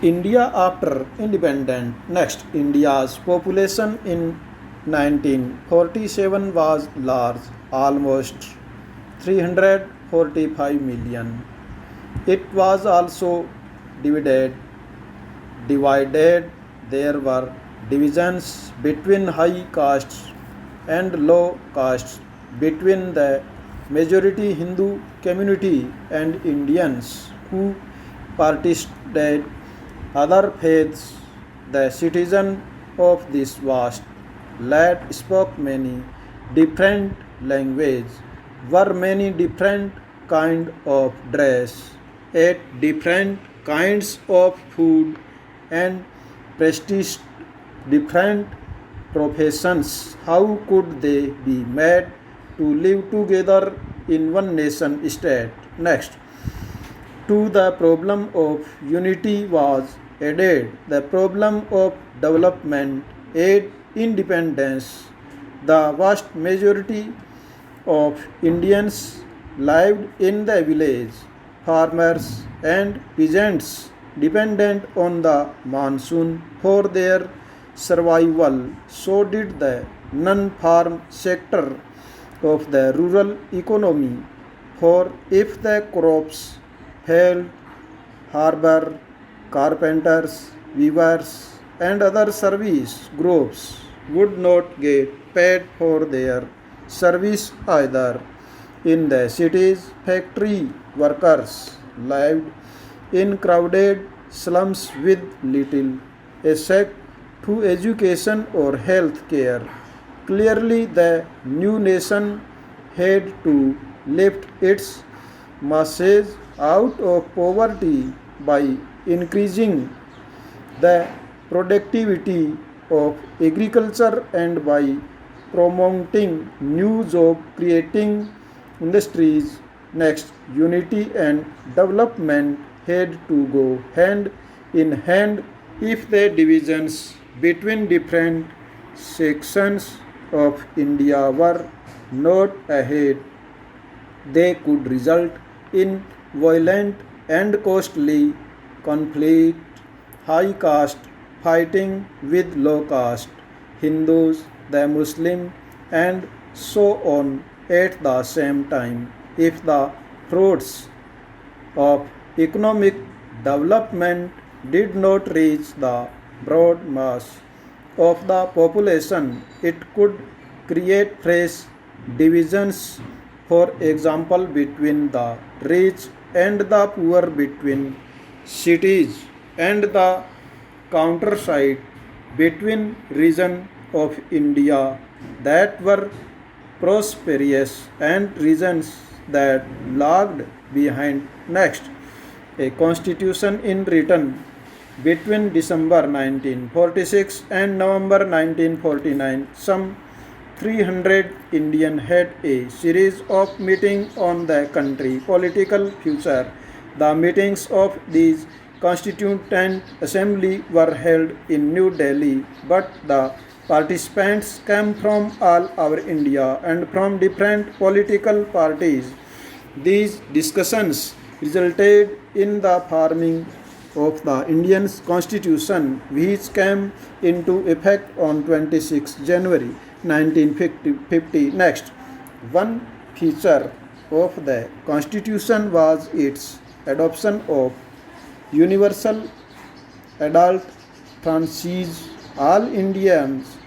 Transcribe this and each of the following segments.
India after independence. Next, India's population in 1947 was large, almost 345 million. It was also divided. Divided. There were divisions between high castes and low castes, between the majority Hindu community and Indians who participated other faiths. The citizens of this vast land spoke many different languages, wore many different kind of dress, ate different kinds of food, and practiced different professions. How could they be made to live together in one nation state? Next, to the problem of unity was added the problem of development and independence. The vast majority of Indians lived in the village. Farmers and peasants dependent on the monsoon for their survival. So did the non-farm sector of the rural economy. For if the crops failed, harbor, carpenters, weavers, and other service groups would not get paid for their service either. In the cities, factory workers lived in crowded slums with little access to education or health care. Clearly, the new nation had to lift its masses out of poverty by increasing the productivity of agriculture and by promoting new job creating industries. Next, unity and development had to go hand in hand. If the divisions between different sections of India were not ahead, they could result in violent and costly conflict, high caste fighting with low caste, Hindus, the Muslim, and so on at the same time. If the fruits of economic development did not reach the broad mass of the population, it could create fresh divisions, for example, between the rich and the poor, between cities and the countryside, between regions of India that were prosperous and regions that lagged behind. Next, a constitution in written between December 1946 and November 1949. Some 300 Indians had a series of meetings on the country political future. The meetings of these constituent assembly were held in New Delhi, but the participants came from all over India and from different political parties. These discussions resulted in the forming of the Indian Constitution, which came into effect on 26 January 1950. Next, one feature of the Constitution was its adoption of universal adult franchise. All Indians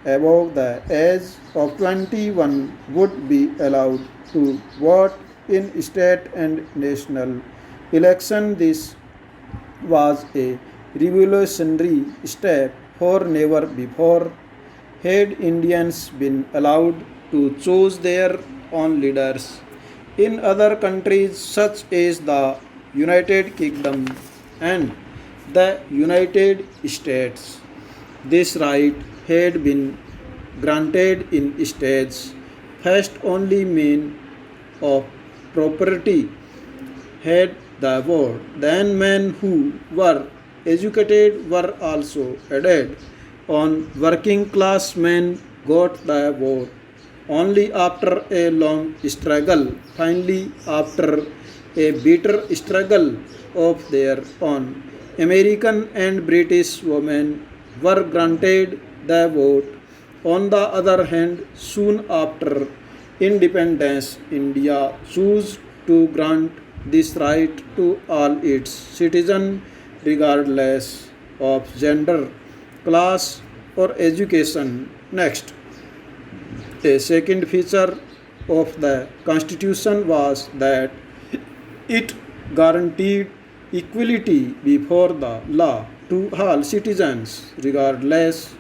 above the age of 21 would be allowed to vote in state and national election. This was a revolutionary step, for never before had Indians been allowed to choose their own leaders. In other countries such as the United Kingdom and the United States, this right had been granted in states. First, only men of property had the vote. Then men who were educated were also added on. Working class men got the vote only after a long struggle. Finally, after a bitter struggle of their own, American and British women were granted the vote. On the other hand, soon after independence, India chose to grant this right to all its citizens regardless of gender, class, or education. Next, a second feature of the Constitution was that it guaranteed equality before the law to all citizens, regardless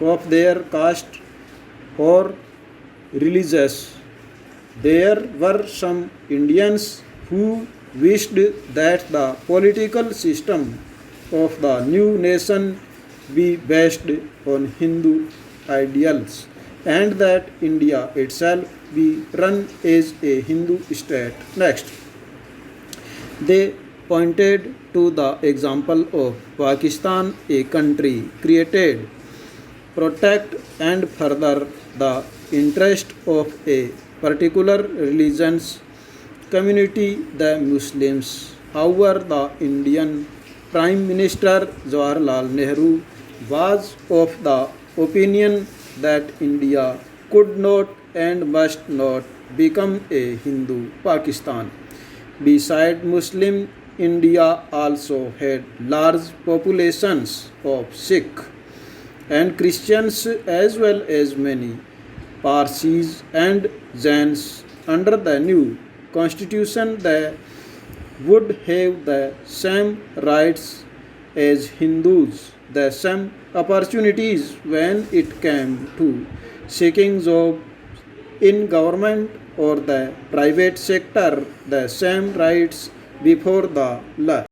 of their caste or religious. There were some Indians who wished that the political system of the new nation be based on Hindu ideals and that India itself be run as a Hindu state. Next, they pointed to the example of Pakistan, a country created, protect and further the interest of a particular religion's community, the Muslims. However, the Indian Prime Minister Jawaharlal Nehru was of the opinion that India could not and must not become a Hindu Pakistan. Beside Muslim, India also had large populations of Sikh and Christians as well as many Parsis and Jains. Under the new constitution, they would have the same rights as Hindus, the same opportunities when it came to seeking job in government or the private sector, the same rights before the law.